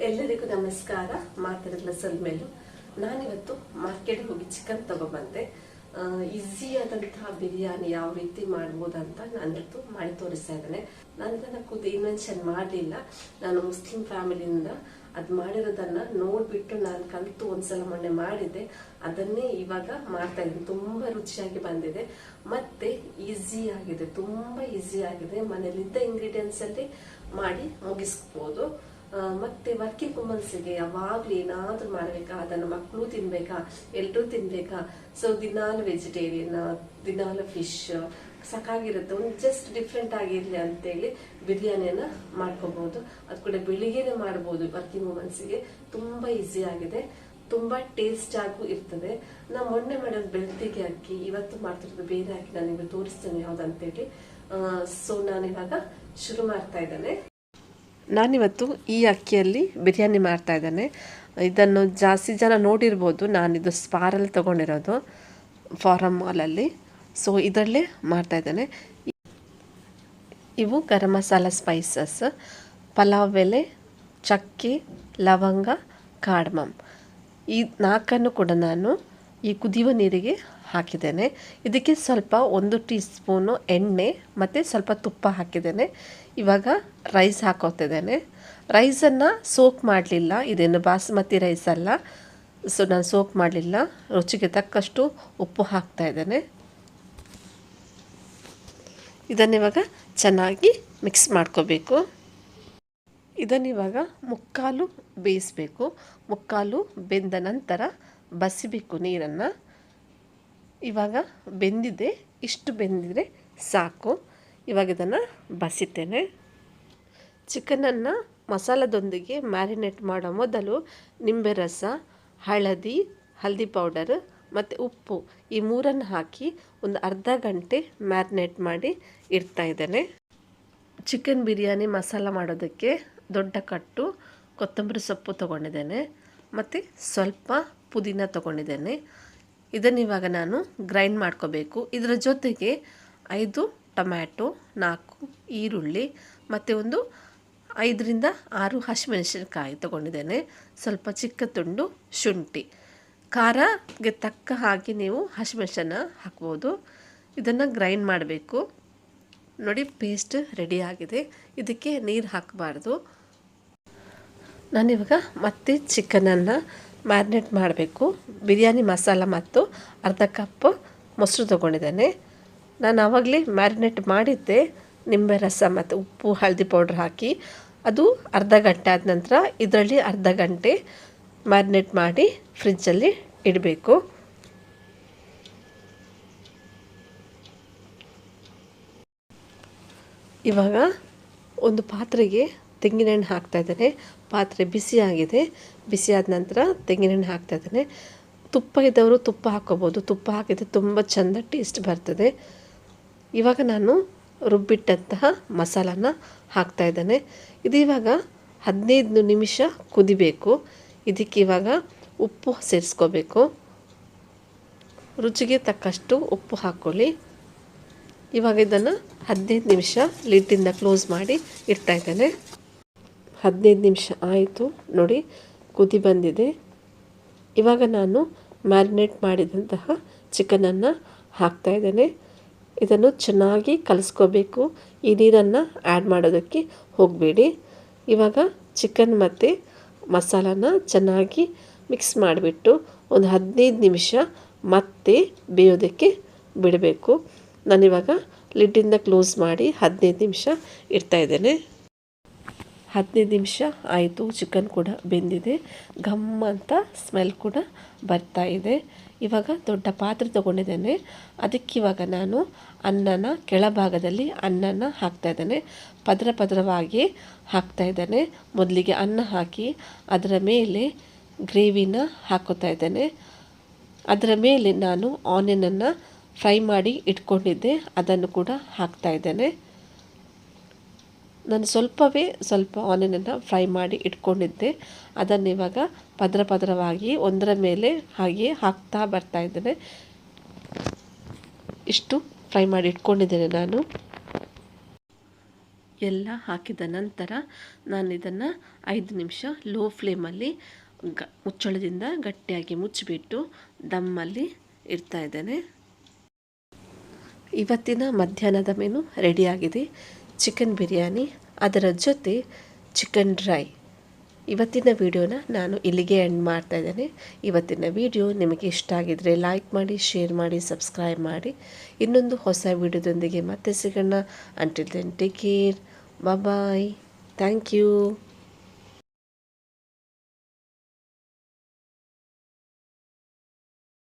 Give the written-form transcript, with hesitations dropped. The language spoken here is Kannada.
ಎಲ್ಲರಿಗೂ ನಮಸ್ಕಾರ. ಮಾತಾಡಲ್ಲ ಸಲ್ಮೇಲು. ನಾನಿವತ್ತು ಮಾರ್ಕೆಟ್ಗೆ ಹೋಗಿ ಚಿಕನ್ ತಗೊಬಂದೆ. ಈಸಿಯಾದಂತಹ ಬಿರಿಯಾನಿ ಯಾವ ರೀತಿ ಮಾಡ್ಬೋದಂತ ನಾನಿವತ್ತು ಮಾಡಿ ತೋರಿಸ್ತಾ ಇದ್ದೇನೆ. ನಾನು ಇದನ್ನ ಖುದ್ದು ಇನ್ವೆನ್ಷನ್ ಮಾಡಲಿಲ್ಲ. ನಾನು ಮುಸ್ಲಿಂ ಫ್ಯಾಮಿಲಿಯಿಂದ ಅದು ಮಾಡಿರೋದನ್ನ ನೋಡ್ಬಿಟ್ಟು ನಾನು ಕಲಿತು ಒಂದ್ಸಲ ಮೊನ್ನೆ ಮಾಡಿದ್ದೆ. ಅದನ್ನೇ ಇವಾಗ ಮಾಡ್ತಾ ಇದ್ದೀನಿ. ತುಂಬಾ ರುಚಿಯಾಗಿ ಬಂದಿದೆ, ಮತ್ತೆ ಈಸಿ ಆಗಿದೆ, ತುಂಬಾ ಈಸಿ ಆಗಿದೆ. ಮನೇಲಿದ್ದ ಇಂಗ್ರೀಡಿಯೆಂಟ್ಸ್ ಅಲ್ಲಿ ಮಾಡಿ ಮುಗಿಸ್ಬೋದು. ಮತ್ತೆ ವರ್ಕಿಂಗ್ ವುಮನ್ಸ್ಗೆ ಯಾವಾಗ್ಲೂ ಏನಾದ್ರೂ ಮಾಡ್ಬೇಕಾ, ಅದನ್ನ ಮಕ್ಕಳು ತಿನ್ಬೇಕಾ, ಎಲ್ರೂ ತಿನ್ಬೇಕಾ, ಸೊ ದಿನಾಲು ವೆಜಿಟೇರಿಯನ್, ದಿನಾಲು ಫಿಶ್ ಸಾಕಾಗಿರುತ್ತೆ. ಒಂದು ಜಸ್ಟ್ ಡಿಫ್ರೆಂಟ್ ಆಗಿರ್ಲಿ ಅಂತೇಳಿ ಬಿರಿಯಾನಿಯನ್ನ ಮಾಡ್ಕೋಬಹುದು. ಅದು ಕೂಡ ಬೆಳಿಗ್ಗೆನೆ ಮಾಡಬಹುದು. ವರ್ಕಿಂಗ್ ವುಮನ್ಸ್ಗೆ ತುಂಬಾ ಈಸಿ ಆಗಿದೆ, ತುಂಬಾ ಟೇಸ್ಟ್ ಆಗೂ ಇರ್ತದೆ. ನಾ ಮೊನ್ನೆ ಮಾಡೋದು ಬೆಳ್ತಿಗೆ ಅಕ್ಕಿ, ಇವತ್ತು ಮಾಡ್ತಿರೋದು ಬೇರೆ ಅಕ್ಕಿ. ನಾನು ನಿಮಗೆ ತೋರಿಸ್ತೇನೆ ಯಾವ್ದಂತೇಳಿ. ಸೊ ನಾನಿವಾಗ ಶುರು ಮಾಡ್ತಾ ಇದ್ದೇನೆ. ನಾನಿವತ್ತು ಈ ಅಕ್ಕಿಯಲ್ಲಿ ಬಿರಿಯಾನಿ ಮಾಡ್ತಾ ಇದ್ದೇನೆ. ಇದನ್ನು ಜಾಸ್ತಿ ಜನ ನೋಡಿರ್ಬೋದು. ನಾನಿದು ಸ್ಪಾರಲ್ಲಿ ತಗೊಂಡಿರೋದು ಫಾರಮ್ ಮಾಲಲ್ಲಿ. ಸೊ ಇದರಲ್ಲೇ ಮಾಡ್ತಾ ಇದ್ದೇನೆ. ಇವು ಗರಂ ಮಸಾಲ ಸ್ಪೈಸಸ್, ಪಲಾವ್ ಎಲೆ, ಚಕ್ಕೆ, ಲವಂಗ, ಕಾರ್ಡಮಮ್, ಈ ನಾಲ್ಕನ್ನು ಕೂಡ ನಾನು ಈ ಕುದಿಯುವ ನೀರಿಗೆ ಹಾಕಿದ್ದೇನೆ. ಇದಕ್ಕೆ ಸ್ವಲ್ಪ 1 ಟೀ ಸ್ಪೂನು ಎಣ್ಣೆ ಮತ್ತು ಸ್ವಲ್ಪ ತುಪ್ಪ ಹಾಕಿದ್ದೇನೆ. ಇವಾಗ ರೈಸ್ ಹಾಕೋತಿದ್ದೇನೆ. ರೈಸನ್ನು ಸೋಕ್ ಮಾಡಲಿಲ್ಲ, ಇದೇನು ಬಾಸುಮತಿ ರೈಸ್ ಅಲ್ಲ. ಸೊ ನಾನು ಸೋಕ್ ಮಾಡಲಿಲ್ಲ. ರುಚಿಗೆ ತಕ್ಕಷ್ಟು ಉಪ್ಪು ಹಾಕ್ತಾ ಇದ್ದೇನೆ. ಇದನ್ನಿವಾಗ ಚೆನ್ನಾಗಿ ಮಿಕ್ಸ್ ಮಾಡ್ಕೋಬೇಕು. ಇದನ್ನಿವಾಗ ಮುಕ್ಕಾಲು ಬೇಯಿಸಬೇಕು. ಮುಕ್ಕಾಲು ಬೆಂದ ನಂತರ ಬಸಿಬೇಕು ನೀರನ್ನು. ಇವಾಗ ಬೆಂದಿದೆ, ಇಷ್ಟು ಬೆಂದಿದ್ರೆ ಸಾಕು. ಇವಾಗ ಇದನ್ನು ಬಸಿತೇನೆ. ಚಿಕನನ್ನು ಮಸಾಲದೊಂದಿಗೆ ಮ್ಯಾರಿನೇಟ್ ಮಾಡೋ ಮೊದಲು ನಿಂಬೆ ರಸ, ಹಳದಿ ಪೌಡರ್ ಮತ್ತು ಉಪ್ಪು ಈ ಮೂರನ್ನು ಹಾಕಿ ಒಂದು ಅರ್ಧ ಗಂಟೆ ಮ್ಯಾರಿನೇಟ್ ಮಾಡಿ ಇಡ್ತಾ ಇದ್ದೇನೆ. ಚಿಕನ್ ಬಿರಿಯಾನಿ ಮಸಾಲ ಮಾಡೋದಕ್ಕೆ ದೊಡ್ಡ ಕಟ್ಟು ಕೊತ್ತಂಬರಿ ಸೊಪ್ಪು ತೊಗೊಂಡಿದ್ದೇನೆ ಮತ್ತು ಸ್ವಲ್ಪ ಪುದೀನ ತೊಗೊಂಡಿದ್ದೇನೆ. ಇದನ್ನಿವಾಗ ನಾನು ಗ್ರೈಂಡ್ ಮಾಡ್ಕೋಬೇಕು. ಇದರ ಜೊತೆಗೆ 5 ಟೊಮ್ಯಾಟೊ, 4 ಈರುಳ್ಳಿ ಮತ್ತು ಒಂದು 5 ರಿಂದ 6 ಹಸಿಮೆಣಸಿನಕಾಯಿ ತೊಗೊಂಡಿದ್ದೇನೆ. ಸ್ವಲ್ಪ ಚಿಕ್ಕ ತುಂಡು ಶುಂಠಿ. ಖಾರಗೆ ತಕ್ಕ ಹಾಗೆ ನೀವು ಹಸಿಮೆಣಸನ್ನ ಹಾಕ್ಬೋದು. ಇದನ್ನು ಗ್ರೈಂಡ್ ಮಾಡಬೇಕು. ನೋಡಿ, ಪೇಸ್ಟ್ ರೆಡಿ ಆಗಿದೆ. ಇದಕ್ಕೆ ನೀರು ಹಾಕಬಾರ್ದು. ನಾನಿವಾಗ ಮತ್ತೆ ಚಿಕನನ್ನು ಮ್ಯಾರಿನೇಟ್ ಮಾಡಬೇಕು. ಬಿರಿಯಾನಿ ಮಸಾಲ ಮತ್ತು ಅರ್ಧ ಕಪ್ ಮೊಸರು ತೊಗೊಂಡಿದ್ದೇನೆ. ನಾನು ಆವಾಗಲೇ ಮ್ಯಾರಿನೇಟ್ ಮಾಡಿದ್ದೆ, ನಿಂಬೆ ರಸ ಮತ್ತು ಉಪ್ಪು ಹಳದಿ ಪೌಡ್ರ್ ಹಾಕಿ. ಅದು ಅರ್ಧ ಗಂಟೆ ಆದ ನಂತರ ಇದರಲ್ಲಿ ಅರ್ಧ ಗಂಟೆ ಮ್ಯಾರಿನೇಟ್ ಮಾಡಿ ಫ್ರಿಜ್ಜಲ್ಲಿ ಇಡಬೇಕು. ಇವಾಗ ಒಂದು ಪಾತ್ರೆಗೆ ತೆಂಗಿನೆಣ್ಣೆ ಹಾಕ್ತಾಯಿದ್ದೇನೆ. ಪಾತ್ರೆ ಬಿಸಿಯಾಗಿದೆ. ಬಿಸಿಯಾದ ನಂತರ ತೆಂಗಿನೆಣ್ಣೆ ಹಾಕ್ತಾಯಿದ್ದೇನೆ. ತುಪ್ಪ ಇದ್ದವರು ತುಪ್ಪ ಹಾಕ್ಕೋಬೋದು. ತುಪ್ಪ ಹಾಕಿದರೆ ತುಂಬ ಚೆಂದ ಟೇಸ್ಟ್ ಬರ್ತದೆ. ಇವಾಗ ನಾನು ರುಬ್ಬಿಟ್ಟಂತಹ ಮಸಾಲನ ಹಾಕ್ತಾಯಿದ್ದೇನೆ. ಇದು ಇವಾಗ 15 ನಿಮಿಷ ಕುದಿಬೇಕು. ಇದಕ್ಕೆ ಇವಾಗ ಉಪ್ಪು ಸೇರಿಸ್ಕೋಬೇಕು. ರುಚಿಗೆ ತಕ್ಕಷ್ಟು ಉಪ್ಪು ಹಾಕ್ಕೊಳ್ಳಿ. ಇವಾಗ ಇದನ್ನು 15 ನಿಮಿಷ ಲಿಡ್ಡಿಂದ ಕ್ಲೋಸ್ ಮಾಡಿ ಇಡ್ತಾಯಿದ್ದೇನೆ. 15 ನಿಮಿಷ ಆಯಿತು. ನೋಡಿ, ಕುದಿ ಬಂದಿದೆ. ಇವಾಗ ನಾನು ಮ್ಯಾರಿನೇಟ್ ಮಾಡಿದಂತಹ ಚಿಕನನ್ನು ಹಾಕ್ತಾಯಿದ್ದೇನೆ. ಇದನ್ನು ಚೆನ್ನಾಗಿ ಕಲಿಸ್ಕೋಬೇಕು. ಈ ನೀರನ್ನು ಆ್ಯಡ್ ಮಾಡೋದಕ್ಕೆ ಹೋಗಬೇಡಿ. ಇವಾಗ ಚಿಕನ್ ಮತ್ತು ಮಸಾಲಾನ ಚೆನ್ನಾಗಿ ಮಿಕ್ಸ್ ಮಾಡಿಬಿಟ್ಟು ಒಂದು 15 ನಿಮಿಷ ಮತ್ತೆ ಬೇಯೋದಕ್ಕೆ ಬಿಡಬೇಕು. ನಾನಿವಾಗ ಲಿಡ್ಡಿಂದ ಕ್ಲೋಸ್ ಮಾಡಿ 15 ನಿಮಿಷ ಇಡ್ತಾಯಿದ್ದೇನೆ. 15 ನಿಮಿಷ ಆಯಿತು. ಚಿಕನ್ ಕೂಡ ಬೆಂದಿದೆ. ಘಮ್ ಅಂತ ಸ್ಮೆಲ್ ಕೂಡ ಬರ್ತಾ ಇದೆ. ಇವಾಗ ದೊಡ್ಡ ಪಾತ್ರೆ ತೊಗೊಂಡಿದ್ದೇನೆ. ಅದಕ್ಕಿವಾಗ ನಾನು ಅನ್ನನ ಕೆಳಭಾಗದಲ್ಲಿ ಅನ್ನನ ಹಾಕ್ತಾಯಿದ್ದೇನೆ. ಪದರವಾಗಿ ಹಾಕ್ತಾಯಿದ್ದೇನೆ. ಮೊದಲಿಗೆ ಅನ್ನ ಹಾಕಿ ಅದರ ಮೇಲೆ ಗ್ರೇವಿನ ಹಾಕೋತಾ ಇದ್ದೇನೆ. ಅದರ ಮೇಲೆ ನಾನು ಆನಿಯನನ್ನು ಫ್ರೈ ಮಾಡಿ ಇಟ್ಕೊಂಡಿದ್ದೆ, ಅದನ್ನು ಕೂಡ ಹಾಕ್ತಾಯಿದ್ದೇನೆ. ನಾನು ಸ್ವಲ್ಪ ಆನಿಯನನ್ನು ಫ್ರೈ ಮಾಡಿ ಇಟ್ಕೊಂಡಿದ್ದೆ. ಅದನ್ನು ಇವಾಗ ಪದರವಾಗಿ ಒಂದರ ಮೇಲೆ ಹಾಗೆ ಹಾಕ್ತಾ ಬರ್ತಾ ಇದ್ದೇನೆ. ಇಷ್ಟು ಫ್ರೈ ಮಾಡಿ ಇಟ್ಕೊಂಡಿದ್ದೇನೆ ನಾನು. ಎಲ್ಲ ಹಾಕಿದ ನಂತರ ನಾನು ಇದನ್ನು 5 ನಿಮಿಷ ಲೋ ಫ್ಲೇಮಲ್ಲಿ ಮುಚ್ಚಳದಿಂದ ಗಟ್ಟಿಯಾಗಿ ಮುಚ್ಚಿಬಿಟ್ಟು ದಮ್ಮಲ್ಲಿ ಇಡ್ತಾ ಇದ್ದೇನೆ. ಇವತ್ತಿನ ಮಧ್ಯಾಹ್ನದ ಮೆನು ರೆಡಿಯಾಗಿದೆ. ಚಿಕನ್ ಬಿರಿಯಾನಿ, ಅದರ ಜೊತೆ ಚಿಕನ್ ಡ್ರೈ. ಇವತ್ತಿನ ವಿಡಿಯೋನ ನಾನು ಇಲ್ಲಿಗೆ ಎಂಡ್ ಮಾಡ್ತಾ ಇದ್ದೇನೆ. ಇವತ್ತಿನ ವಿಡಿಯೋ ನಿಮಗೆ ಇಷ್ಟ ಆಗಿದ್ರೆ ಲೈಕ್ ಮಾಡಿ, ಶೇರ್ ಮಾಡಿ, ಸಬ್ಸ್ಕ್ರೈಬ್ ಮಾಡಿ. ಇನ್ನೊಂದು ಹೊಸ ವಿಡಿಯೋದೊಂದಿಗೆ ಮತ್ತೆ ಸಿಗೋಣ. Until then take care, bye. Thank you.